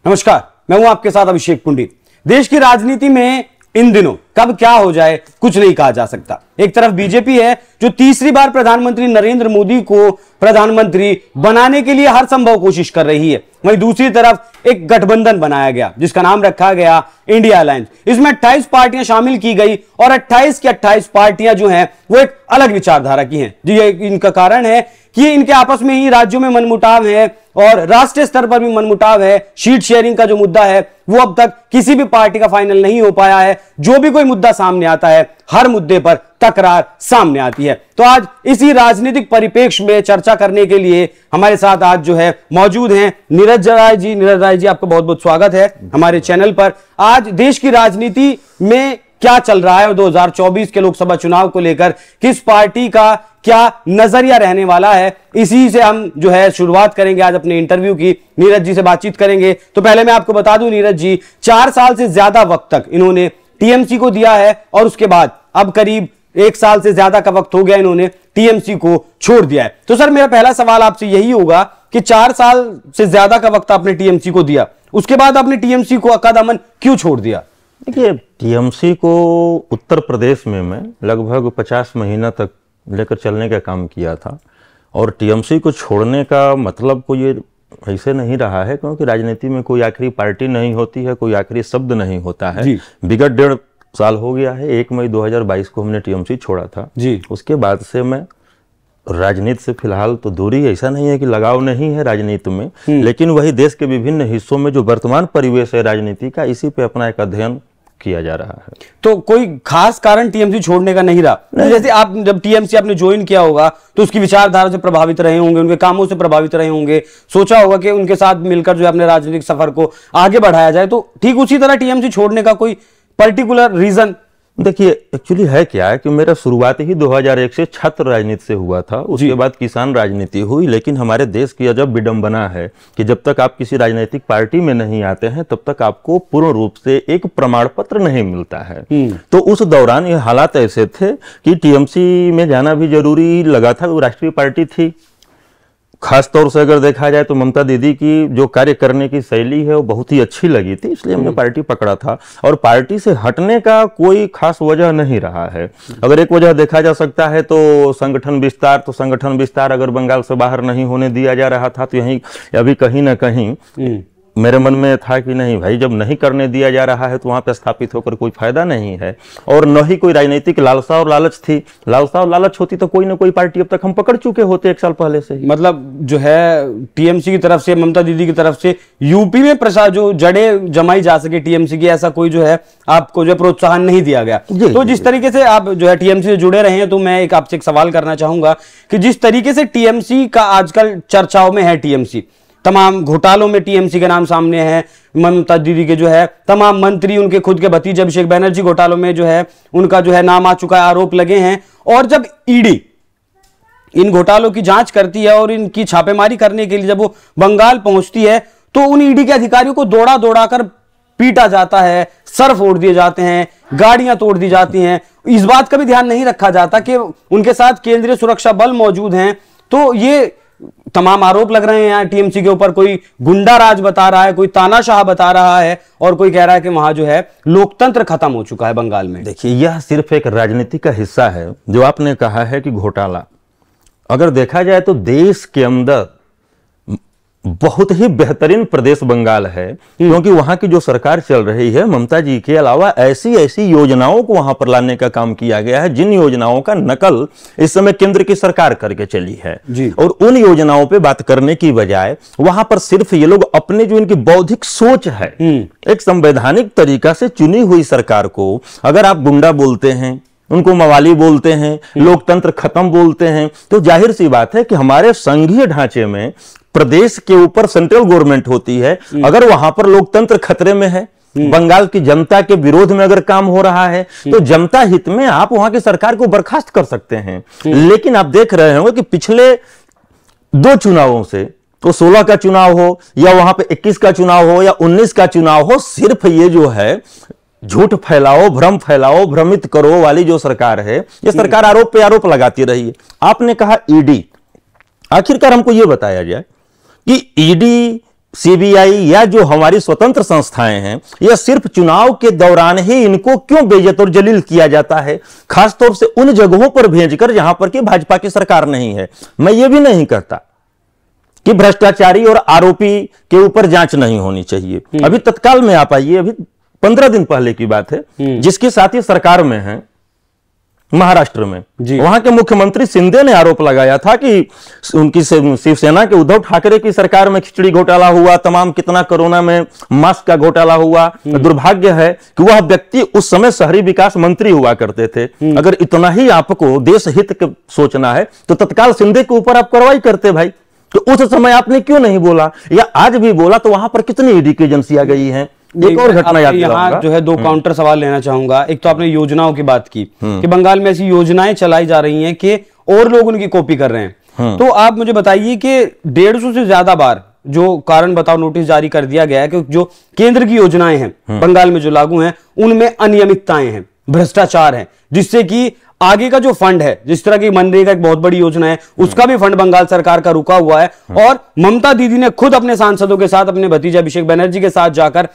नमस्कार, मैं हूं आपके साथ अभिषेक पुंडित। देश की राजनीति में इन दिनों कब क्या हो जाए कुछ नहीं कहा जा सकता। एक तरफ बीजेपी है जो तीसरी बार प्रधानमंत्री नरेंद्र मोदी को प्रधानमंत्री बनाने के लिए हर संभव कोशिश कर रही है। वहीं दूसरी तरफ एक गठबंधन बनाया गया जिसका नाम रखा गया इंडिया अलायंस। इसमें 28 पार्टियां शामिल की गई और 28 की 28 पार्टियां जो हैं वो एक अलग विचारधारा की हैं। जी, इनका कारण है कि इनके आपस में ही राज्यों में मनमुटाव है और राष्ट्रीय स्तर पर भी मनमुटाव है। सीट शेयरिंग का जो मुद्दा है वो अब तक किसी भी पार्टी का फाइनल नहीं हो पाया है। जो भी कोई मुद्दा सामने आता है हर मुद्दे पर तकरार सामने आती है। तो आज इसी राजनीतिक परिप्रेक्ष्य में चर्चा करने के लिए हमारे साथ आज जो है मौजूद हैं नीरज राय जी। नीरज राय जी, आपका बहुत बहुत स्वागत है हमारे चैनल पर। आज देश की राजनीति में क्या चल रहा है और 2024 के लोकसभा चुनाव को लेकर किस पार्टी का क्या नजरिया रहने वाला है, इसी से हम जो है शुरुआत करेंगे आज अपने इंटरव्यू की। नीरज जी से बातचीत करेंगे। तो पहले मैं आपको बता दूं नीरज जी, 4 साल से ज्यादा वक्त तक इन्होंने टीएमसी को दिया है और उसके बाद अब करीब 1 साल से ज्यादा का वक्त हो गया इन्होंने टीएमसी को छोड़ दिया है। तो सर, मेरा पहला सवाल आपसे यही होगा कि 4 साल से ज्यादा का वक्त आपने टीएमसी को दिया, उसके बाद आपने टीएमसी को अकदमन क्यों छोड़ दिया? देखिए, टीएमसी को उत्तर प्रदेश में मैं लगभग 50 महीना तक लेकर चलने का काम किया था और टीएमसी को छोड़ने का मतलब कोई ये ऐसे नहीं रहा है, क्योंकि राजनीति में कोई आखिरी पार्टी नहीं होती है, कोई आखिरी शब्द नहीं होता है। विगत 1.5 साल हो गया है। 1 मई 2022 को हमने टीएमसी छोड़ा था जी। उसके बाद से मैं राजनीति से फिलहाल तो दूरी, ऐसा नहीं है कि लगाव नहीं है राजनीति में, लेकिन वही देश के विभिन्न हिस्सों में जो वर्तमान परिवेश है राजनीति का, इसी पे अपना एक अध्ययन किया जा रहा है। तो कोई खास कारण टीएमसी छोड़ने का नहीं रहा? जैसे आप जब टीएमसी आपने ज्वाइन किया होगा तो उसकी विचारधारा से प्रभावित रहे होंगे, उनके कामों से प्रभावित रहे होंगे, सोचा होगा कि उनके साथ मिलकर जो है अपने राजनीतिक सफर को आगे बढ़ाया जाए। तो ठीक उसी तरह टीएमसी छोड़ने का कोई पर्टिकुलर रीजन? देखिए, एक्चुअली है क्या है कि मेरा शुरुआत ही 2001 से छात्र राजनीति से हुआ था, उसके बाद किसान राजनीति हुई। लेकिन हमारे देश की अजब विडंबना है कि जब तक आप किसी राजनीतिक पार्टी में नहीं आते हैं तब तक आपको पूर्ण रूप से एक प्रमाण पत्र नहीं मिलता है। तो उस दौरान ये हालात ऐसे थे कि टीएमसी में जाना भी जरूरी लगा था। वो राष्ट्रीय पार्टी थी। खास तौर से अगर देखा जाए तो ममता दीदी की जो कार्य करने की शैली है वो बहुत ही अच्छी लगी थी, इसलिए हमने पार्टी पकड़ा था। और पार्टी से हटने का कोई खास वजह नहीं रहा है। अगर एक वजह देखा जा सकता है तो संगठन विस्तार, तो संगठन विस्तार अगर बंगाल से बाहर नहीं होने दिया जा रहा था तो यहीं अभी कहीं ना कहीं मेरे मन में था कि नहीं भाई, जब नहीं करने दिया जा रहा है तो वहां पे स्थापित होकर कोई फायदा नहीं है। और न ही कोई राजनीतिक लालसा और लालच थी। लालसा और लालच होती तो कोई ना कोई पार्टी अब तक हम पकड़ चुके होते 1 साल पहले से ही। मतलब जो है टीएमसी की तरफ से, ममता दीदी की तरफ से यूपी में प्रसार जो जड़े जमाई जा सके टीएमसी की, ऐसा कोई जो है आपको जो प्रोत्साहन नहीं दिया गया। तो जिस तरीके से आप जो है टीएमसी से जुड़े रहे हैं, तो मैं एक आपसे एक सवाल करना चाहूंगा कि जिस तरीके से टीएमसी का आजकल चर्चाओं में है, टीएमसी तमाम घोटालों में टीएमसी के नाम सामने है। ममता दीदी के जो है तमाम मंत्री, उनके खुद के भतीजे अभिषेक बनर्जी घोटालों में जो है उनका जो है नाम आ चुका है, आरोप लगे हैं। और जब ईडी इन घोटालों की जांच करती है और इनकी छापेमारी करने के लिए जब वो बंगाल पहुंचती है तो उन ईडी के अधिकारियों को दौड़ा दौड़ा कर पीटा जाता है, सर फोड़ दिए जाते हैं, गाड़ियां तोड़ दी जाती हैं। इस बात का भी ध्यान नहीं रखा जाता कि उनके साथ केंद्रीय सुरक्षा बल मौजूद हैं। तो ये तमाम आरोप लग रहे हैं टीएमसी के ऊपर। कोई गुंडा राज बता रहा है, कोई तानाशाह बता रहा है और कोई कह रहा है कि वहां जो है लोकतंत्र खत्म हो चुका है बंगाल में। देखिए, यह सिर्फ एक राजनीति का हिस्सा है। जो आपने कहा है कि घोटाला, अगर देखा जाए तो देश के अंदर बहुत ही बेहतरीन प्रदेश बंगाल है, क्योंकि वहां की जो सरकार चल रही है, ममता जी के अलावा ऐसी ऐसी योजनाओं को वहां पर लाने का काम किया गया है जिन योजनाओं का नकल इस समय केंद्र की सरकार करके चली है। और उन योजनाओं पे बात करने की बजाय वहां पर सिर्फ ये लोग अपने जो इनकी बौद्धिक सोच है, एक संवैधानिक तरीका से चुनी हुई सरकार को अगर आप गुंडा बोलते हैं, उनको मवाली बोलते हैं, लोकतंत्र खत्म बोलते हैं, तो जाहिर सी बात है कि हमारे संघीय ढांचे में प्रदेश के ऊपर सेंट्रल गवर्नमेंट होती है। अगर वहां पर लोकतंत्र खतरे में है, बंगाल की जनता के विरोध में अगर काम हो रहा है, तो जनता हित में आप वहां की सरकार को बर्खास्त कर सकते हैं। लेकिन आप देख रहे होंगे कि पिछले 2 चुनावों से, तो 16 का चुनाव हो या वहां पे 21 का चुनाव हो या 19 का चुनाव हो, सिर्फ ये जो है झूठ फैलाओ, भ्रम फैलाओ, भ्रमित करो वाली जो सरकार है, ये सरकार आरोप पे आरोप लगाती रही है। आपने कहा ईडी, आखिरकार हमको ये बताया जाए कि ईडी सीबीआई या जो हमारी स्वतंत्र संस्थाएं हैं, यह सिर्फ चुनाव के दौरान ही इनको क्यों बेइज्जत और जलील किया जाता है, खासतौर से उन जगहों पर भेजकर जहां पर कि भाजपा की सरकार नहीं है। मैं ये भी नहीं कहता कि भ्रष्टाचारी और आरोपी के ऊपर जांच नहीं होनी चाहिए। अभी तत्काल में आप आइए, अभी 15 दिन पहले की बात है, जिसके साथ ही सरकार में है महाराष्ट्र में, वहां के मुख्यमंत्री शिंदे ने आरोप लगाया था कि उनकी शिवसेना के उद्धव ठाकरे की सरकार में खिचड़ी घोटाला हुआ, तमाम कितना कोरोना में मास्क का घोटाला हुआ। दुर्भाग्य है कि वह व्यक्ति उस समय शहरी विकास मंत्री हुआ करते थे। अगर इतना ही आपको देश हित के सोचना है तो तत्काल शिंदे के ऊपर आप कार्रवाई करते भाई। तो उस समय आपने क्यों नहीं बोला, या आज भी बोला तो वहां पर कितनी ईडी की एजेंसियां गई हैं। एक और घटना याद यहाँ जो है दो काउंटर सवाल लेना चाहूंगा। एक तो आपने योजनाओं की बात की कि बंगाल में ऐसी योजनाएं चलाई जा रही हैं कि और लोग उनकी कॉपी कर रहे हैं। तो आप मुझे बताइए कि 150 से ज्यादा बार जो कारण बताओ नोटिस जारी कर दिया गया है कि जो केंद्र की योजनाएं हैं बंगाल में जो लागू हैं उनमें अनियमितताएं हैं, भ्रष्टाचार है, जिससे कि आगे का जो फंड है, जिस तरह की मनरेगा एक बहुत बड़ी योजना है, उसका भी फंड बंगाल सरकार का रुका हुआ है। और ममता दीदी ने खुद अपने सांसदों के साथ, अपने भतीजे अभिषेक बनर्जी के साथ जाकर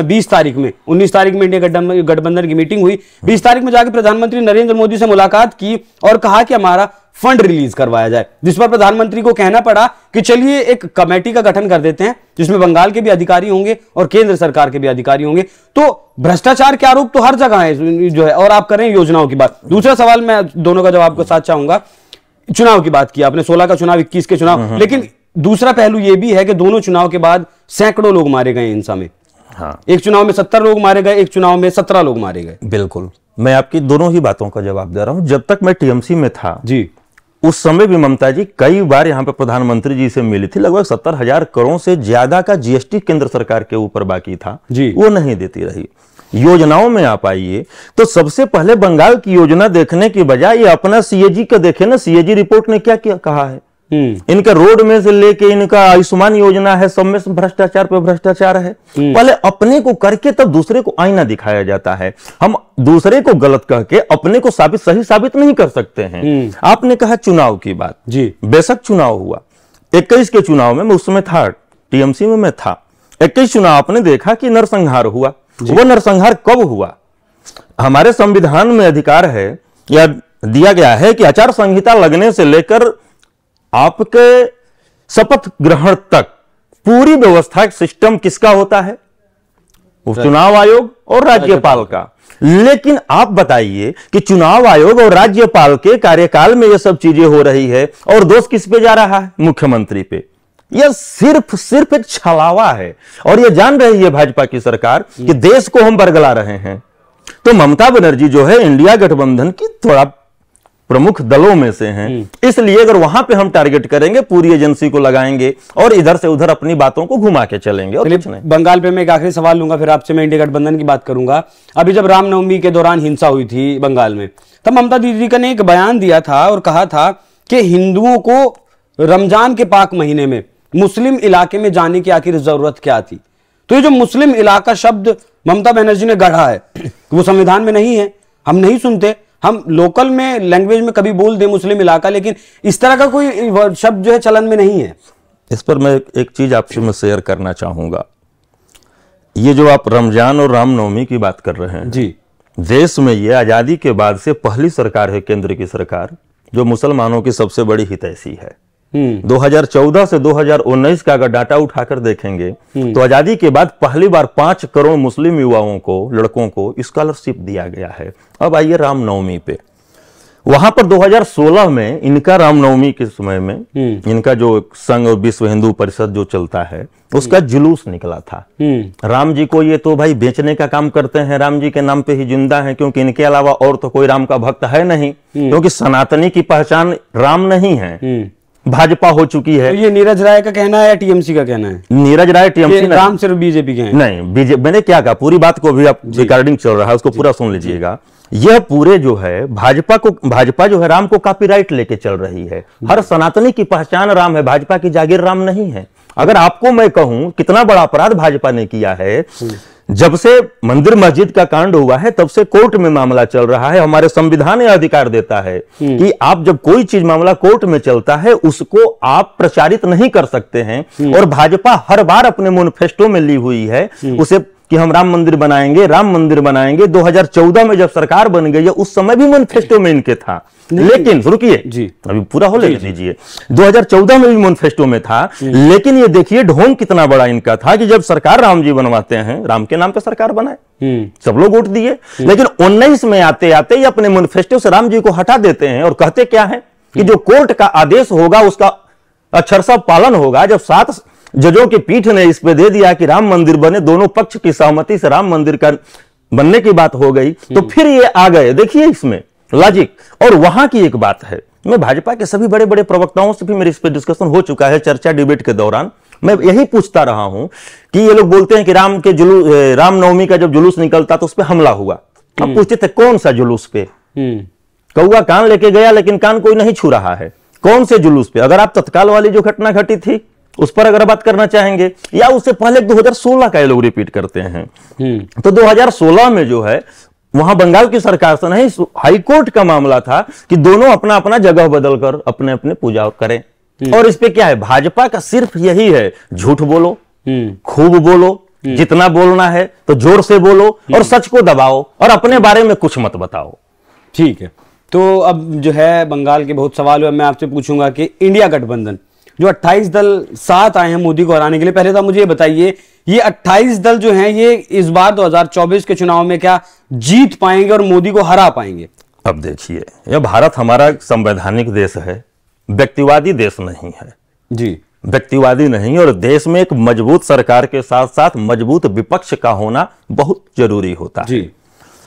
20 तारीख में, 19 तारीख में इंडिया गठबंधन की मीटिंग हुई, 20 तारीख में जाकर प्रधानमंत्री नरेंद्र मोदी से मुलाकात की और कहा कि हमारा फंड रिलीज करवाया जाए, जिस पर प्रधानमंत्री को कहना पड़ा कि चलिए एक कमेटी का गठन कर देते हैं जिसमें बंगाल के भी अधिकारी होंगे और केंद्र सरकार के भी अधिकारी होंगे। तो भ्रष्टाचार के आरोप तो हर जगह है जो है, और आप करें योजनाओं की बात। दूसरा सवाल मैं दोनों का जवाब के साथ चाहूंगा। चुनाव की बात की आपने, 16 का चुनाव, 21 के चुनाव, लेकिन दूसरा पहलू यह भी है कि दोनों चुनाव के बाद सैकड़ों लोग मारे गए हिंसा में। हाँ। एक चुनाव में 70 लोग मारे गए, एक चुनाव में 17 लोग मारे गए। बिल्कुल, मैं आपकी दोनों ही बातों का जवाब दे रहा हूं। जब तक मैं टीएमसी में था जी, उस समय भी ममता जी कई बार यहां पर प्रधानमंत्री जी से मिली थी। लगभग 70,000 करोड़ से ज्यादा का जीएसटी केंद्र सरकार के ऊपर बाकी था जी, वो नहीं देती रही। योजनाओं में आप आइए तो सबसे पहले बंगाल की योजना देखने की बजाय ये अपना सीएजी का देखे ना, सीएजी रिपोर्ट ने क्या क्या कहा है। इनका रोड में से लेके इनका आयुष्मान योजना है, सब में भ्रष्टाचार पे भ्रष्टाचार है। पहले अपने को करके तब दूसरे को आईना दिखाया जाता है। हम दूसरे को गलत कह के अपने को सही साबित नहीं कर सकते हैं। आपने कहा चुनाव की बात जी, बेशक चुनाव हुआ 21 के चुनाव में, मैं उस समय था टीएमसी में मैं था। 21 चुनाव आपने देखा कि नरसंहार हुआ। वो नरसंहार कब हुआ? हमारे संविधान में अधिकार है या दिया गया है कि आचार संहिता लगने से लेकर आपके शपथ ग्रहण तक पूरी व्यवस्था सिस्टम किसका होता है? चुनाव आयोग और राज्यपाल का। लेकिन आप बताइए कि चुनाव आयोग और राज्यपाल के कार्यकाल में यह सब चीजें हो रही है और दोष किस पे जा रहा है? मुख्यमंत्री पे। यह सिर्फ एक छलावा है और यह जान रही है भाजपा की सरकार कि देश को हम बरगला रहे हैं। तो ममता बनर्जी जो है इंडिया गठबंधन की थोड़ा प्रमुख दलों में से हैं, इसलिए अगर वहां पे हम टारगेट करेंगे पूरी एजेंसी को लगाएंगे और इधर से उधर अपनी बातों को घुमा के चलेंगे और कुछ नहीं। बंगाल पे मैं एक आखिरी सवाल लूंगा, फिर आपसे मैं इंडिया गठबंधन की बात करूंगा। अभी जब रामनवमी के दौरान हिंसा हुई थी बंगाल में, तब ममता दीदी ने एक बयान दिया था और कहा था कि हिंदुओं को रमजान के पाक महीने में मुस्लिम इलाके में जाने की आखिर जरूरत क्या थी। तो ये जो मुस्लिम इलाका शब्द ममता बनर्जी ने गढ़ा है वो संविधान में नहीं है, हम नहीं सुनते। हम लोकल में लैंग्वेज में कभी बोल दे मुस्लिम इलाका, लेकिन इस तरह का कोई शब्द जो है चलन में नहीं है। इस पर मैं एक चीज आपसे मैं शेयर करना चाहूंगा। ये जो आप रमजान और रामनवमी की बात कर रहे हैं जी, देश में ये आजादी के बाद से पहली सरकार है केंद्र की सरकार जो मुसलमानों की सबसे बड़ी हितैषी है। 2014 से 2019 का अगर डाटा उठाकर देखेंगे तो आजादी के बाद पहली बार 5 करोड़ मुस्लिम युवाओं को, लड़कों को स्कॉलरशिप दिया गया है। अब आइए रामनवमी पे, वहां पर 2016 में इनका रामनवमी के समय में इनका जो संघ विश्व हिंदू परिषद जो चलता है उसका जुलूस निकला था। राम जी को ये तो भाई बेचने का काम करते हैं, राम जी के नाम पे ही जिंदा है, क्योंकि इनके अलावा और तो कोई राम का भक्त है नहीं, क्योंकि सनातनी की पहचान राम नहीं है, भाजपा हो चुकी है। तो ये नीरज राय का कहना है या टीएमसी का कहना है? नीरज राय टीएमसी, राम सिर्फ बीजेपी के हैं। नहीं, बीजेपी मैंने क्या कहा, पूरी बात को भी आप रिकॉर्डिंग चल रहा है उसको पूरा सुन लीजिएगा। यह पूरे जो है भाजपा जो है राम को कॉपीराइट लेके चल रही है। हर सनातनी की पहचान राम है, भाजपा की जागीर राम नहीं है। अगर आपको मैं कहूं कितना बड़ा अपराध भाजपा ने किया है जब से मंदिर मस्जिद का कांड हुआ है तब से कोर्ट में मामला चल रहा है। हमारे संविधान यह अधिकार देता है कि आप जब कोई चीज मामला कोर्ट में चलता है उसको आप प्रचारित नहीं कर सकते हैं। और भाजपा हर बार अपने मैनिफेस्टो में ली हुई है उसे कि हम राम मंदिर बनाएंगे, राम मंदिर बनाएंगे। 2014 में जब सरकार बन गई है उस समय भी मैनिफेस्टो में इनके था, लेकिन रुकिए जी, अभी पूरा हो लेने दीजिए। 2014 में भी मैनिफेस्टो में था, लेकिन ये देखिए ढोंग कितना बड़ा इनका था कि जब सरकार राम जी बनवाते हैं, राम के नाम पे सरकार बनाए, सब लोग वोट दिए, लेकिन 19 में आते आते ये अपने मैनिफेस्टो से राम जी को हटा देते हैं और कहते क्या है कि जो कोर्ट का आदेश होगा उसका अक्षरशः पालन होगा। जब 7 जजों की पीठ ने इस पे दे दिया कि राम मंदिर बने, दोनों पक्ष की सहमति से राम मंदिर का बनने की बात हो गई, तो फिर ये आ गए। देखिए इसमें लॉजिक। और वहां की एक बात है, मैं भाजपा के सभी बड़े बड़े प्रवक्ताओं से भी मेरे इस पे डिस्कशन हो चुका है, चर्चा डिबेट के दौरान मैं यही पूछता रहा हूं कि ये लोग बोलते हैं कि रामनवमी का जब जुलूस निकलता तो उस पर हमला हुआ। अब पूछते थे कौन सा जुलूस पे? कौआ कान लेके गया लेकिन कान कोई नहीं छू रहा है। कौन से जुलूस पे? अगर आप तत्काल वाली जो घटना घटी थी उस पर अगर बात करना चाहेंगे, या उससे पहले 2016 का ये लोग रिपीट करते हैं। तो 2016 में जो है वहां बंगाल की सरकार से नहीं, हाई कोर्ट का मामला था कि दोनों अपना अपना जगह बदलकर अपने अपने पूजा करें। और इस पे क्या है, भाजपा का सिर्फ यही है, झूठ बोलो, खूब बोलो, जितना बोलना है तो जोर से बोलो और सच को दबाओ और अपने बारे में कुछ मत बताओ। ठीक है, तो अब जो है बंगाल के बहुत सवाल हुए, मैं आपसे पूछूंगा कि इंडिया गठबंधन जो 28 दल साथ आए हैं मोदी को हराने के लिए, पहले तो आप मुझे ये बताइए ये 28 दल जो हैं ये इस बार 2024 के चुनाव में क्या जीत पाएंगे और मोदी को हरा पाएंगे? अब देखिए, यह भारत हमारा संवैधानिक देश है, व्यक्तिवादी देश नहीं है जी, व्यक्तिवादी नहीं। और देश में एक मजबूत सरकार के साथ साथ मजबूत विपक्ष का होना बहुत जरूरी होता है जी।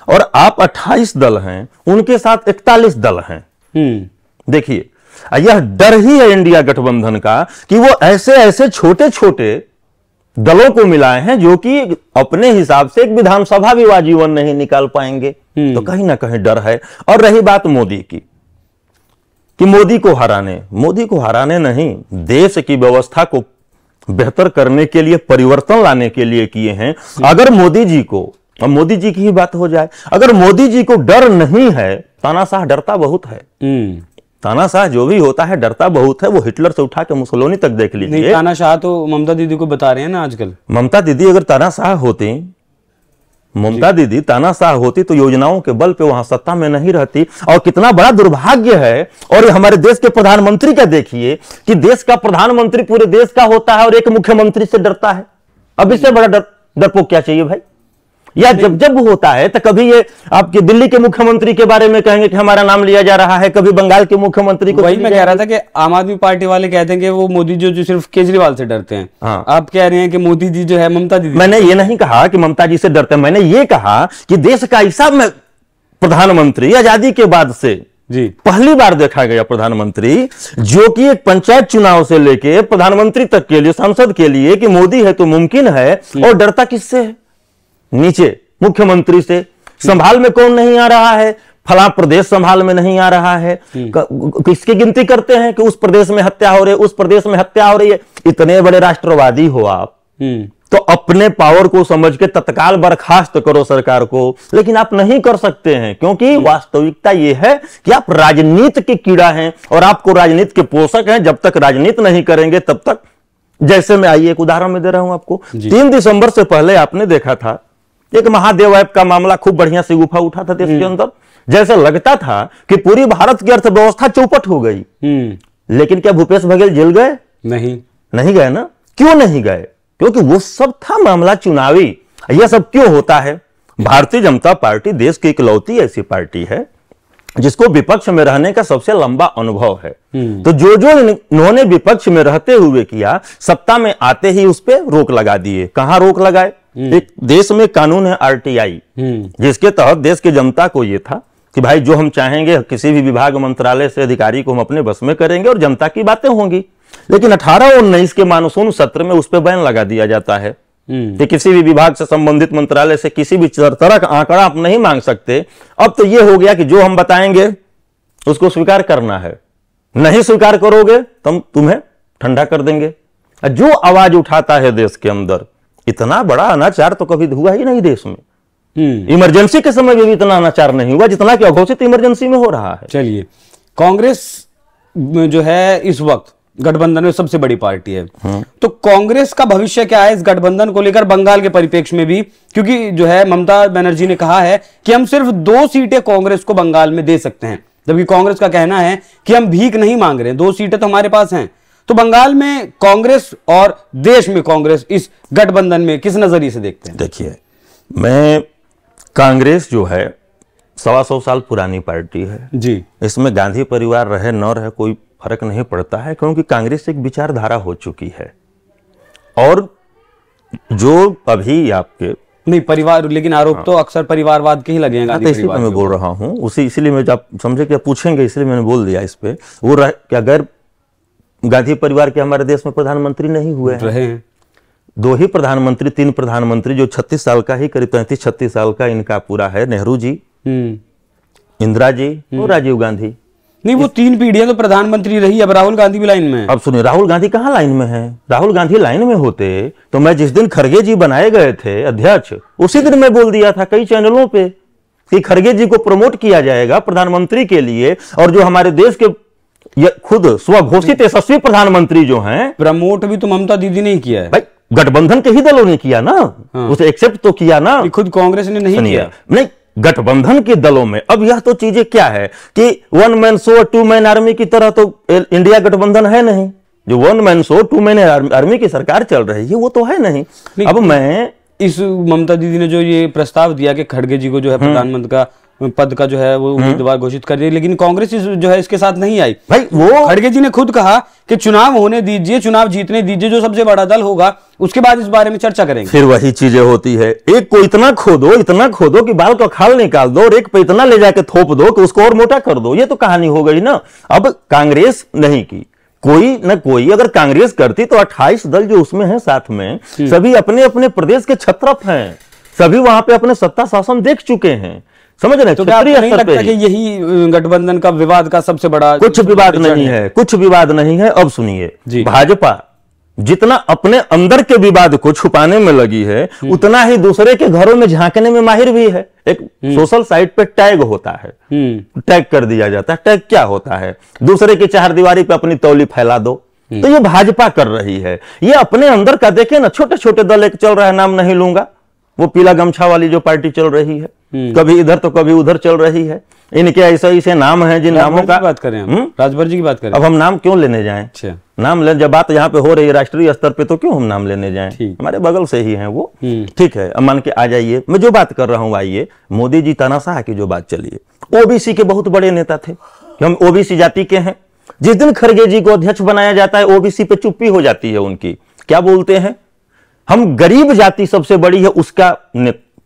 और आप 28 दल हैं, उनके साथ 41 दल हैं। देखिए, यह डर ही है इंडिया गठबंधन का कि वो ऐसे ऐसे छोटे छोटे दलों को मिलाए हैं जो कि अपने हिसाब से एक विधानसभा भी आजीवन नहीं निकाल पाएंगे। तो कहीं ना कहीं डर है। और रही बात मोदी की कि मोदी को हराने नहीं, देश की व्यवस्था को बेहतर करने के लिए, परिवर्तन लाने के लिए किए हैं। अगर मोदी जी को, अब मोदी जी की ही बात हो जाए, अगर मोदी जी को डर नहीं है, तानाशाह डरता बहुत है। तानाशाह जो भी होता है डरता बहुत है। वो हिटलर से उठा के मुसोलिनी तक देख लीजिए। तानाशाह तो ममता दीदी को बता रहे हैं ना आजकल। ममता दीदी अगर तानाशाह होती, ममता दीदी तानाशाह होती तो योजनाओं के बल पे वहां सत्ता में नहीं रहती। और कितना बड़ा दुर्भाग्य है। और हमारे देश के प्रधानमंत्री का देखिए कि देश का प्रधानमंत्री पूरे देश का होता है और एक मुख्यमंत्री से डरता है। अब इससे बड़ा डरपोक क्या चाहिए भाई? या जब जब होता है तो कभी ये आपके दिल्ली के मुख्यमंत्री के बारे में कहेंगे कि हमारा नाम लिया जा रहा है, कभी बंगाल के मुख्यमंत्री को। वही मैं कह रहा था कि आम आदमी पार्टी वाले कहते हैं कि वो मोदी जो सिर्फ केजरीवाल से डरते हैं। हाँ। आप कह रहे हैं कि मोदी जी जो है ममता दीदी। मैंने ये नहीं कहा कि ममता जी से डरते हैं, मैंने ये कहा कि देश का ऐसा प्रधानमंत्री आजादी के बाद से जी पहली बार देखा गया प्रधानमंत्री जो कि एक पंचायत चुनाव से लेके प्रधानमंत्री तक के लिए, सांसद के लिए कि मोदी है तो मुमकिन है। और डरता किससे है? नीचे मुख्यमंत्री से। संभाल में कौन नहीं आ रहा है? फला प्रदेश संभाल में नहीं आ रहा है। किसकी गिनती करते हैं कि उस प्रदेश में हत्या हो रही है, उस प्रदेश में हत्या हो रही है? इतने बड़े राष्ट्रवादी हो आप तो अपने पावर को समझ के तत्काल बर्खास्त करो सरकार को। लेकिन आप नहीं कर सकते हैं क्योंकि वास्तविकता यह है कि आप राजनीति के कीड़ा हैं और आपको राजनीति के पोषक हैं। जब तक राजनीति नहीं करेंगे तब तक, जैसे मैं आइए एक उदाहरण में दे रहा हूं आपको। 3 दिसंबर से पहले आपने देखा था एक महादेव ऐप का मामला खूब बढ़िया से गुफा उठा था देश के अंदर। जैसे लगता था कि पूरी भारत की अर्थव्यवस्था चौपट हो गई। लेकिन क्या भूपेश बघेल जेल गए? नहीं गए ना। क्यों नहीं गए? क्योंकि वो सब था मामला चुनावी। यह सब क्यों होता है? भारतीय जनता पार्टी देश की इकलौती ऐसी पार्टी है जिसको विपक्ष में रहने का सबसे लंबा अनुभव है। तो जो इन्होंने विपक्ष में रहते हुए किया, सत्ता में आते ही उस पर रोक लगा दिए। कहां रोक लगाए? एक देश में कानून है आरटीआई, जिसके तहत देश की जनता को यह था कि भाई जो हम चाहेंगे किसी भी विभाग मंत्रालय से अधिकारी को हम अपने बस में करेंगे और जनता की बातें होंगी। लेकिन 18 और 19 के मानसून सत्र में उस पर बैन लगा दिया जाता है कि किसी भी विभाग से संबंधित मंत्रालय से किसी भी तरह का आंकड़ा आप नहीं मांग सकते। अब तो यह हो गया कि जो हम बताएंगे उसको स्वीकार करना है, नहीं स्वीकार करोगे तो हम तुम्हें ठंडा कर देंगे। जो आवाज उठाता है देश के अंदर इतना बड़ा अनाचार तो कभी हुआ ही नहीं देश में। इमरजेंसी के समय में भी इतना अनाचार नहीं हुआ जितना कि अघोषित इमरजेंसी में हो रहा है। चलिए, कांग्रेस जो है इस वक्त गठबंधन में सबसे बड़ी पार्टी है, तो कांग्रेस का भविष्य क्या है इस गठबंधन को लेकर बंगाल के परिप्रेक्ष्य में भी? क्योंकि जो है ममता बनर्जी ने कहा है कि हम सिर्फ 2 सीटें कांग्रेस को बंगाल में दे सकते हैं, जबकि कांग्रेस का कहना है कि हम भीख नहीं मांग रहे, 2 सीटें तो हमारे पास हैं। तो बंगाल में कांग्रेस और देश में कांग्रेस इस गठबंधन में किस नजरिए से देखते हैं? देखिए, मैं कांग्रेस जो है 125 साल पुरानी पार्टी है जी, इसमें गांधी परिवार रहे न रहे कोई फर्क नहीं पड़ता है, क्योंकि कांग्रेस एक विचारधारा हो चुकी है। और जो अभी आपके नहीं परिवार, लेकिन आरोप तो अक्सर परिवारवाद के ही लगे हैं। तो इसी पे मैं बोल रहा हूं, उसी इसलिए मैं आप समझे कि आप पूछेंगे इसलिए मैंने बोल दिया इस पे। वो कि अगर गांधी परिवार के हमारे देश में प्रधानमंत्री नहीं हुए हैं, 2 ही प्रधानमंत्री, 3 प्रधानमंत्री, जो 36 साल का ही करीब 35-36 साल का इनका पूरा है, नेहरू जी, इंदिरा जी और राजीव गांधी। नहीं, वो 3 पीढ़ियां तो प्रधानमंत्री रही, अब राहुल गांधी भी लाइन में है। अब सुनिए, राहुल गांधी कहां लाइन में है? राहुल गांधी लाइन में होते तो मैं जिस दिन खड़गे जी बनाए गए थे अध्यक्ष, उसी दिन मैं बोल दिया था कई चैनलों पे कि खड़गे जी को प्रमोट किया जाएगा प्रधानमंत्री के लिए, और जो हमारे देश के खुद स्वघोषित यशस्वी प्रधानमंत्री जो हैं, प्रमोट भी तो ममता दीदी ने ही किया है भाई, गठबंधन के ही दलों ने किया ना। उसे एक्सेप्ट तो किया ना, खुद कांग्रेस ने नहीं किया। नहीं, गठबंधन के दलों में। अब यह तो चीजें क्या है कि 1 मैन शो 2 मैन आर्मी की तरह तो इंडिया गठबंधन है नहीं। जो 1 मैन शो 2 मैन आर्मी की सरकार चल रही है वो तो है नहीं। अब मैं इस ममता दीदी ने जो ये प्रस्ताव दिया कि खड़गे जी को जो है प्रधानमंत्री का पद का जो है वो उम्मीदवार घोषित कर दिया, लेकिन कांग्रेस जो है इसके साथ नहीं आई। भाई, वो खड़गे जी ने खुद कहा कि चुनाव होने दीजिए, चुनाव जीतने दीजिए, जो सबसे बड़ा दल होगा उसके बाद इस बारे में चर्चा करेंगे। फिर वही चीजें होती है, एक को इतना खोदो कि बाल का खाल निकाल दो, और एक पे इतना ले जाके थोप दो कि उसको और मोटा कर दो। ये तो कहानी हो गई ना। अब कांग्रेस नहीं की, कोई न कोई अगर कांग्रेस करती तो 28 दल जो उसमें है साथ में, सभी अपने अपने प्रदेश के छत्रप हैं, सभी वहां पे अपने सत्ता शासन देख चुके हैं, समझ रहे? तो क्या नहीं लगता कि यही गठबंधन का विवाद का सबसे बड़ा? कुछ विवाद नहीं है, कुछ विवाद नहीं है। अब सुनिए, भाजपा जितना अपने अंदर के विवाद को छुपाने में लगी है, उतना ही दूसरे के घरों में झांकने में माहिर भी है। एक सोशल साइट पे टैग होता है, टैग कर दिया जाता है। टैग क्या होता है? दूसरे की चारदीवारी पे अपनी तौली फैला दो। तो ये भाजपा कर रही है। ये अपने अंदर का देखे ना, छोटे छोटे दल एक चल रहा है, नाम नहीं लूंगा, वो पीला गमछा वाली जो पार्टी चल रही है, कभी इधर तो कभी उधर चल रही है। इनके ऐसे नाम हैं जिन नामों का बात करें हम, राजभर जी की बात करें। अब हम नाम क्यों लेने जाएं? अच्छा, नाम ले, जब बात यहाँ पे हो रही है राष्ट्रीय स्तर पे, तो क्यों हम नाम लेने जाएं? हमारे बगल से ही हैं वो, ठीक है। अब मान के आ जाइए, मैं जो बात कर रहा हूं, आइए, मोदी जी तानाशाह की जो बात चली है, ओबीसी के बहुत बड़े नेता थे कि हम ओबीसी जाति के हैं। जिस दिन खड़गे जी को अध्यक्ष बनाया जाता है, ओबीसी पे चुप्पी हो जाती है उनकी। क्या बोलते हैं? हम गरीब जाति सबसे बड़ी है उसका,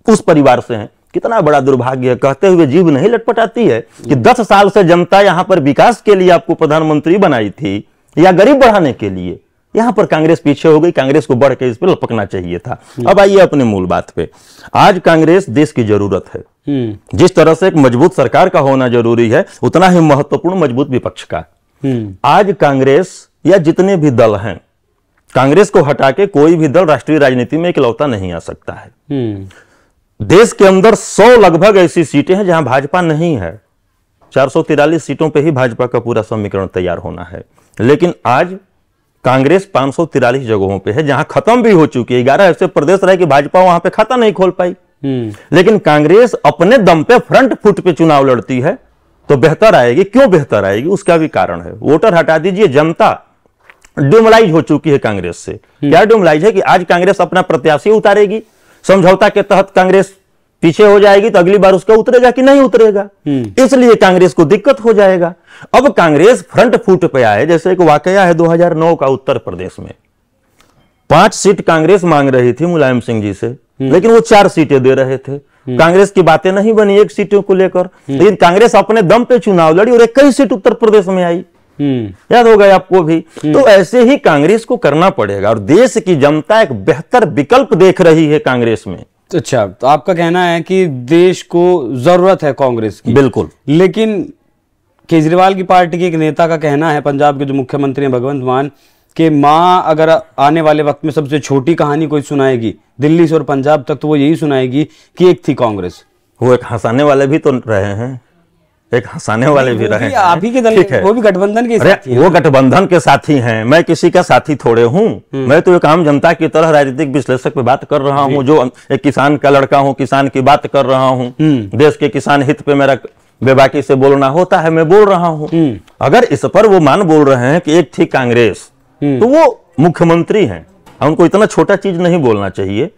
उस परिवार से हैं। कितना बड़ा दुर्भाग्य है, कहते हुए जीभ नहीं लटपटाती है कि 10 साल से जनता यहां पर विकास के लिए आपको प्रधानमंत्री बनाई थी या गरीब बढ़ाने के लिए? यहां पर कांग्रेस पीछे हो गई, कांग्रेस को बढ़ के इस पर लपकना चाहिए था। अब आइए अपने मूल बात पे। आज कांग्रेस देश की जरूरत है। जिस तरह से एक मजबूत सरकार का होना जरूरी है, उतना ही महत्वपूर्ण मजबूत विपक्ष का। आज कांग्रेस या जितने भी दल हैं, कांग्रेस को हटा के कोई भी दल राष्ट्रीय राजनीति में इकलौता नहीं आ सकता है। देश के अंदर 100 लगभग ऐसी सीटें हैं जहां भाजपा नहीं है। 443 सीटों पे ही भाजपा का पूरा समीकरण तैयार होना है। लेकिन आज कांग्रेस 543 जगहों पे है जहां खत्म भी हो चुकी है। 11 ऐसे प्रदेश रहे कि भाजपा वहां पे खाता नहीं खोल पाई। लेकिन कांग्रेस अपने दम पे फ्रंट फुट पे चुनाव लड़ती है तो बेहतर आएगी। क्यों बेहतर आएगी? उसका भी कारण है। वोटर हटा दीजिए, जनता डिमोलाइज हो चुकी है कांग्रेस से। क्या डिमोलाइज है कि आज कांग्रेस अपना प्रत्याशी उतारेगी, समझौता के तहत कांग्रेस पीछे हो जाएगी तो अगली बार उसका उतरेगा कि नहीं उतरेगा, इसलिए कांग्रेस को दिक्कत हो जाएगा। अब कांग्रेस फ्रंट फुट पे आए। जैसे एक वाकया है 2009 का उत्तर प्रदेश में, 5 सीट कांग्रेस मांग रही थी मुलायम सिंह जी से, लेकिन वो 4 सीटें दे रहे थे। कांग्रेस की बातें नहीं बनी 1 सीटों को लेकर, लेकिन कांग्रेस अपने दम पे चुनाव लड़ी और 21 सीट उत्तर प्रदेश में आई। याद होगा आपको भी। तो ऐसे ही कांग्रेस को करना पड़ेगा और देश की जनता एक बेहतर विकल्प देख रही है कांग्रेस में। अच्छा, तो आपका कहना है कि देश को जरूरत है कांग्रेस की। बिल्कुल। लेकिन केजरीवाल की पार्टी के एक नेता का कहना है, पंजाब के जो मुख्यमंत्री हैं भगवंत मान, कि माँ अगर आने वाले वक्त में सबसे छोटी कहानी कोई सुनाएगी दिल्ली से और पंजाब तक, तो वो यही सुनाएगी कि एक थी कांग्रेस। वो एक हंसाने वाले भी तो रहे हैं, एक हंसाने वाले भी रहे हैं। आप ही के दल, वो भी गठबंधन के साथी हैं। वो गठबंधन के साथी हैं, मैं किसी का साथी थोड़े हूं। मैं तो एक आम जनता की तरह राजनीतिक विश्लेषक पे बात कर रहा हूं, जो एक किसान का लड़का हूं, किसान की बात कर रहा हूं। देश के किसान हित पे मेरा बेबाकी से बोलना होता है, मैं बोल रहा हूं। अगर इस पर वो मान बोल रहे हैं कि एक थी कांग्रेस, तो वो मुख्यमंत्री हैं, उनको इतना छोटा चीज नहीं बोलना चाहिए।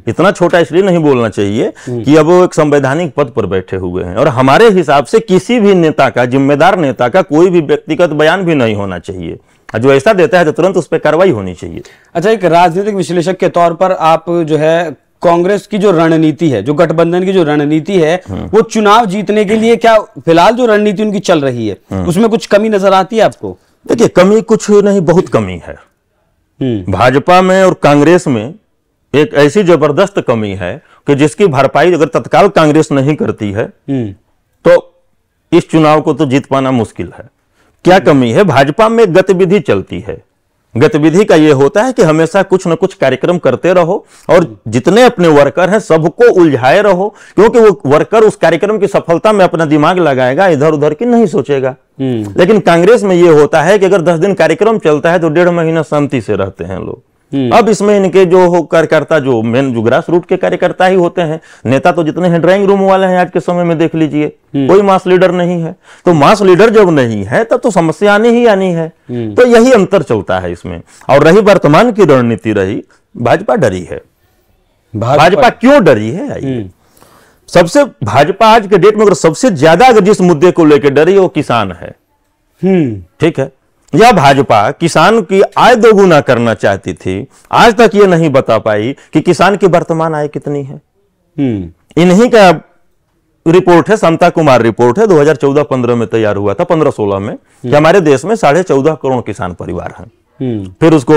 इतना छोटा इसलिए नहीं बोलना चाहिए कि अब वो एक संवैधानिक पद पर बैठे हुए हैं, और हमारे हिसाब से किसी भी नेता का, जिम्मेदार नेता का कोई भी व्यक्तिगत बयान भी नहीं होना चाहिए। जो ऐसा देता है तो तुरंत उस पर कार्रवाई होनी चाहिए। अच्छा, एक राजनीतिक विश्लेषक के तौर पर आप जो है कांग्रेस की जो रणनीति है, जो गठबंधन की जो रणनीति है, वो चुनाव जीतने के लिए क्या फिलहाल जो रणनीति उनकी चल रही है उसमें कुछ कमी नजर आती है आपको? देखिए, कमी कुछ नहीं, बहुत कमी है। भाजपा में और कांग्रेस में एक ऐसी जबरदस्त कमी है कि जिसकी भरपाई अगर तत्काल कांग्रेस नहीं करती है तो इस चुनाव को तो जीत पाना मुश्किल है। क्या कमी है? भाजपा में गतिविधि चलती है। गतिविधि का यह होता है कि हमेशा कुछ न कुछ कार्यक्रम करते रहो और जितने अपने वर्कर हैं सबको उलझाए रहो, क्योंकि वो वर्कर उस कार्यक्रम की सफलता में अपना दिमाग लगाएगा, इधर उधर की नहीं सोचेगा। लेकिन कांग्रेस में यह होता है कि अगर 10 दिन कार्यक्रम चलता है तो 1.5 महीना शांति से रहते हैं लोग। अब इसमें इनके जो कार्यकर्ता, जो मेन जो ग्रास रूट के कार्यकर्ता ही होते हैं। नेता तो जितने हैं ड्राइंग रूम वाले हैं, आज के समय में देख लीजिए, कोई मास लीडर नहीं है। तो मास लीडर जब नहीं है तब तो समस्या आनी ही आनी है। तो यही अंतर चलता है इसमें। और रही वर्तमान की रणनीति, रही भाजपा डरी है। भाजपा क्यों डरी है? आइए, सबसे भाजपा आज के डेट में अगर सबसे ज्यादा अगर जिस मुद्दे को लेकर डरी वो किसान है। ठीक है, यह भाजपा किसान की आय दोगुना करना चाहती थी, आज तक ये नहीं बता पाई कि किसान की वर्तमान आय कितनी है। इन्हीं का रिपोर्ट है, समता कुमार रिपोर्ट है, 2014-15 में तैयार हुआ था, 15-16 में, कि हमारे देश में 14.5 करोड़ किसान परिवार हैं। फिर उसको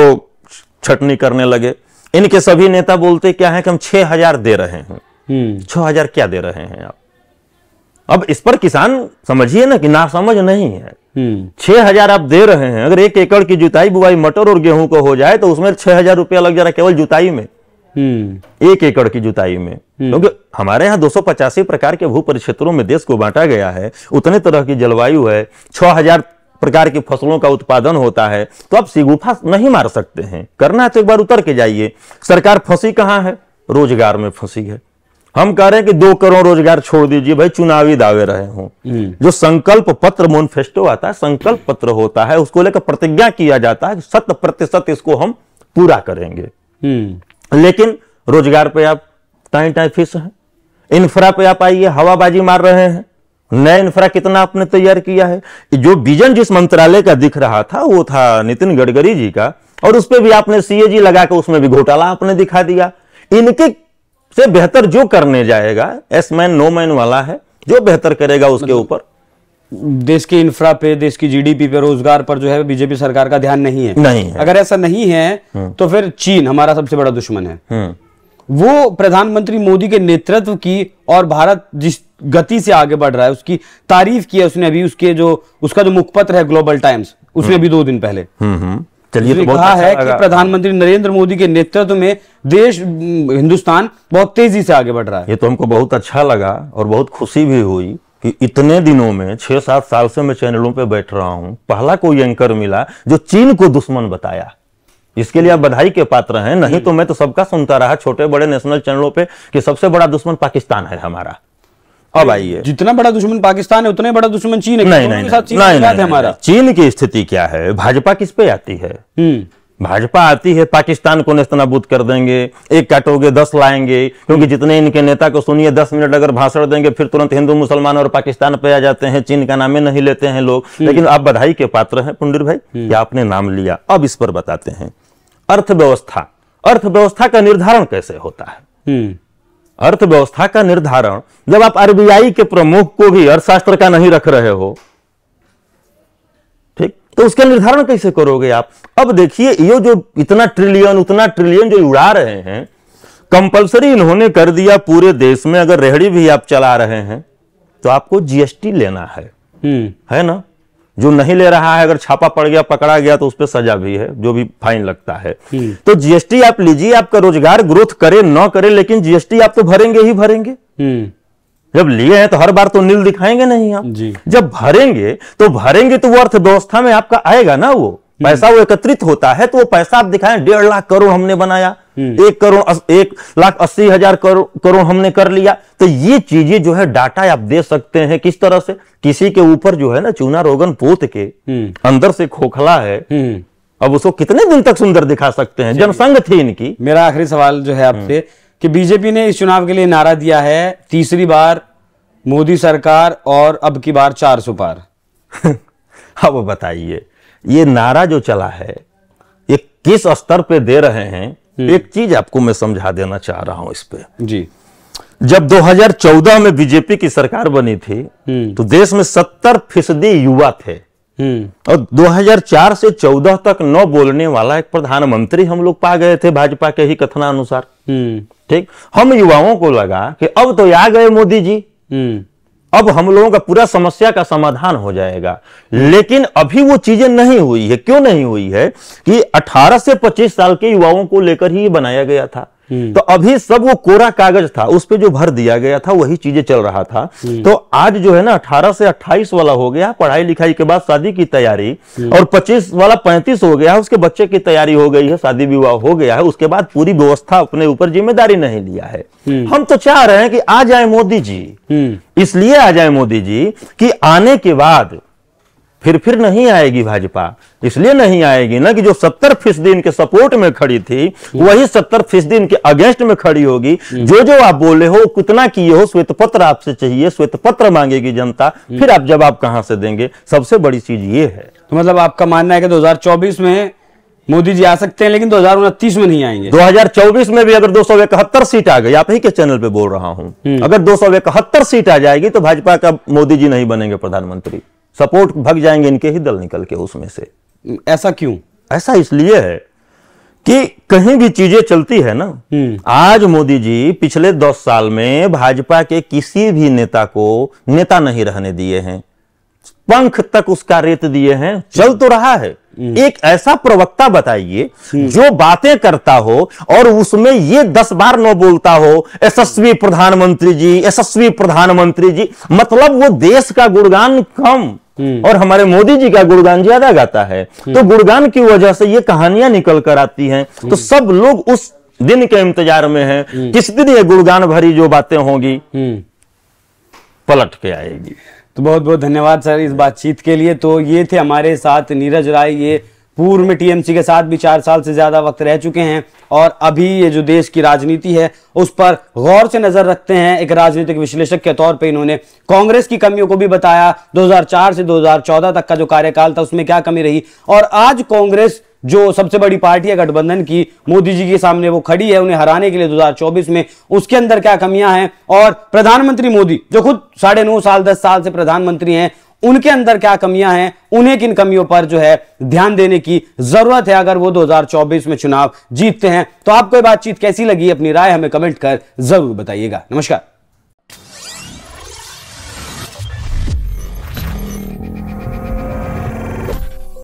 छटनी करने लगे। इनके सभी नेता बोलते क्या है कि हम 6,000 दे रहे हैं। 6,000 क्या दे रहे हैं आप? अब इस पर किसान समझिए ना कि नासमझ नहीं है। 6,000 आप दे रहे हैं, अगर 1 एकड़ की जुताई बुआई मटर और गेहूं को हो जाए तो उसमें 6,000 रुपया लग जा रहा है केवल जुताई में, 1 एकड़ की जुताई में। क्योंकि हमारे यहाँ 285 प्रकार के भू परिक्षेत्रों में देश को बांटा गया है, उतने तरह की जलवायु है, 6,000 प्रकार की फसलों का उत्पादन होता है। तो आप सिगुफा नहीं मार सकते हैं। करना है तो एक बार उतर के जाइए। सरकार फंसी कहां है? रोजगार में फंसी है। हम कह रहे हैं कि 2 करोड़ रोजगार छोड़ दीजिए भाई, चुनावी दावे रहे हों। जो संकल्प पत्र मैनिफेस्टो आता है, संकल्प पत्र होता है, उसको लेकर प्रतिज्ञा किया जाता है कि 100% इसको हम पूरा करेंगे। लेकिन रोजगार पे आप टाई टाई फिश हैं। इंफ्रा पे आप आइए, हवाबाजी मार रहे हैं। नया इंफ्रा कितना आपने तैयार किया है? जो विजन जिस मंत्रालय का दिख रहा था वो था नितिन गडकरी जी का, और उस पर भी आपने सीएजी लगाकर उसमें भी घोटाला आपने दिखा दिया। इनके से बेहतर जो करने जाएगा, एस मैन नो मैन वाला है, जो बेहतर करेगा उसके ऊपर। देश के इंफ्रा पे, देश की जीडीपी पे, रोजगार पर जो है बीजेपी सरकार का ध्यान नहीं है। नहीं है। अगर ऐसा नहीं है तो फिर चीन हमारा सबसे बड़ा दुश्मन है। वो प्रधानमंत्री मोदी के नेतृत्व की और भारत जिस गति से आगे बढ़ रहा है उसकी तारीफ की है उसने अभी। उसका जो मुखपत्र है ग्लोबल टाइम्स, उसने अभी 2 दिन पहले चलिए तो कहा है कि प्रधानमंत्री नरेंद्र मोदी के नेतृत्व में देश, हिंदुस्तान बहुत तेजी से आगे बढ़ रहा है। ये तो हमको बहुत अच्छा लगा और बहुत खुशी भी हुई कि इतने दिनों में 6-7 साल से मैं चैनलों पे बैठ रहा हूं, पहला कोई एंकर मिला जो चीन को दुश्मन बताया। इसके लिए आप बधाई के पात्र हैं। नहीं तो मैं तो सबका सुनता रहा छोटे बड़े नेशनल चैनलों पे कि सबसे बड़ा दुश्मन पाकिस्तान है हमारा। अब आइए, जितना बड़ा दुश्मन पाकिस्तान है उतना बड़ा दुश्मन चीन है। नहीं, चीन की स्थिति क्या है? भाजपा किस पे आती है? भाजपा आती है पाकिस्तान को नेस्तनाबूद कर देंगे, 1 काटोगे 10 लाएंगे। क्योंकि जितने इनके नेता को सुनिए 10 मिनट अगर भाषण देंगे फिर तुरंत हिंदू मुसलमान और पाकिस्तान पे आ जाते हैं, चीन का नामे नहीं लेते हैं लोग। लेकिन आप बधाई के पात्र हैं पुंडीर भाई कि आपने नाम लिया। अब इस पर बताते हैं, अर्थव्यवस्था का निर्धारण कैसे होता है? अर्थव्यवस्था का निर्धारण जब आप आरबीआई के प्रमुख को भी अर्थशास्त्र का नहीं रख रहे हो, ठीक, तो उसका निर्धारण कैसे करोगे आप? अब देखिए, ये जो इतना ट्रिलियन जो उड़ा रहे हैं, कंपलसरी इन्होंने कर दिया पूरे देश में। अगर रेहड़ी भी आप चला रहे हैं तो आपको जीएसटी लेना है ना? जो नहीं ले रहा है, अगर छापा पड़ गया, पकड़ा गया, तो उस पर सजा भी है, जो भी फाइन लगता है। तो जीएसटी आप लीजिए, आपका रोजगार ग्रोथ करे न करे, लेकिन जीएसटी आप तो भरेंगे ही भरेंगे। जब लिए हैं तो हर बार तो नील दिखाएंगे नहीं आप जी। जब भरेंगे तो वो अर्थव्यवस्था में आपका आएगा ना, वो पैसा वो एकत्रित होता है, तो वो पैसा आप दिखाएं, 1.5 लाख करोड़ हमने बनाया, 1,80,000 करोड़ हमने कर लिया। तो ये चीजें जो है डाटा आप दे सकते हैं किस तरह से। किसी के ऊपर जो है ना चूना रोगन पोत के अंदर से खोखला है, अब उसको कितने दिन तक सुंदर दिखा सकते हैं। जनसंघ थी इनकी। मेरा आखिरी सवाल जो है आपसे कि बीजेपी ने इस चुनाव के लिए नारा दिया है, तीसरी बार मोदी सरकार और अब की बार 400 पार। अब बताइए ये नारा जो चला है ये किस स्तर पे दे रहे हैं। एक चीज आपको मैं समझा देना चाह रहा हूं इस पे जी। जब 2014 में बीजेपी की सरकार बनी थी तो देश में 70% युवा थे और 2004 से 14 तक न बोलने वाला एक प्रधानमंत्री हम लोग पा गए थे भाजपा के ही कथनानुसार। ठीक, हम युवाओं को लगा कि अब तो आ गए मोदी जी, अब हम लोगों का पूरा समस्या का समाधान हो जाएगा। लेकिन अभी वो चीजें नहीं हुई है। क्यों नहीं हुई है कि 18 से 25 साल के युवाओं को लेकर ही बनाया गया था। तो अभी सब वो कोरा कागज था, उस पे जो भर दिया गया था वही चीजें चल रहा था। तो आज जो है ना 18 से 28 वाला हो गया, पढ़ाई लिखाई के बाद शादी की तैयारी, और 25 वाला 35 हो गया, उसके बच्चे की तैयारी हो गई है, शादी विवाह हो गया है, उसके बाद पूरी व्यवस्था अपने ऊपर जिम्मेदारी नहीं लिया है। हम तो चाह रहे हैं कि आ जाए मोदी जी। इसलिए आ जाए मोदी जी कि आने के बाद फिर नहीं आएगी भाजपा। इसलिए नहीं आएगी ना कि जो 70% इनके सपोर्ट में खड़ी थी वही 70% इनके अगेंस्ट में खड़ी होगी। जो आप बोले हो, कितना किए हो, श्वेत पत्र आपसे चाहिए, श्वेत पत्र मांगेगी जनता, फिर आप जवाब कहां से देंगे। सबसे बड़ी चीज ये है। तो मतलब आपका मानना है कि 2024 में मोदी जी आ सकते हैं लेकिन 2029 में नहीं आएंगे। 2024 में भी अगर 271 सीट आ गई, आप ही के चैनल पे बोल रहा हूं, अगर 271 सीट आ जाएगी तो भाजपा का मोदी जी नहीं बनेंगे प्रधानमंत्री। सपोर्ट भग जाएंगे इनके ही दल निकल के उसमें से। ऐसा क्यों? ऐसा इसलिए है कि कहीं भी चीजें चलती है ना। आज मोदी जी पिछले 10 साल में भाजपा के किसी भी नेता को नेता नहीं रहने दिए हैं, पंख तक उसका रेत दिए हैं। चल तो रहा है। एक ऐसा प्रवक्ता बताइए जो बातें करता हो और उसमें ये 10 बार न बोलता हो यशस्वी प्रधानमंत्री जी, यशस्वी प्रधानमंत्री जी। मतलब वो देश का गुणगान कम और हमारे मोदी जी का गुणगान ज्यादा गाता है। तो गुणगान की वजह से ये कहानियां निकल कर आती हैं। तो सब लोग उस दिन के इंतजार में हैं किस दिन ये गुणगान भरी जो बातें होंगी पलट के आएगी। तो बहुत बहुत धन्यवाद सर इस बातचीत के लिए। तो ये थे हमारे साथ नीरज राय, ये पूर्व में टीएमसी के साथ भी 4 साल से ज्यादा वक्त रह चुके हैं और अभी ये जो देश की राजनीति है उस पर गौर से नजर रखते हैं। एक राजनीतिक विश्लेषक के तौर पे इन्होंने कांग्रेस की कमियों को भी बताया, 2004 से 2014 तक का जो कार्यकाल था उसमें क्या कमी रही, और आज कांग्रेस जो सबसे बड़ी पार्टी है गठबंधन की, मोदी जी के सामने वो खड़ी है, उन्हें हराने के लिए 2024 में उसके अंदर क्या कमियां हैं, और प्रधानमंत्री मोदी जो खुद 9.5 साल 10 साल से प्रधानमंत्री हैं उनके अंदर क्या कमियां हैं, उन्हें किन कमियों पर जो है ध्यान देने की जरूरत है अगर वो 2024 में चुनाव जीतते हैं। तो आपको ये बातचीत कैसी लगी, अपनी राय हमें कमेंट कर जरूर बताइएगा। नमस्कार।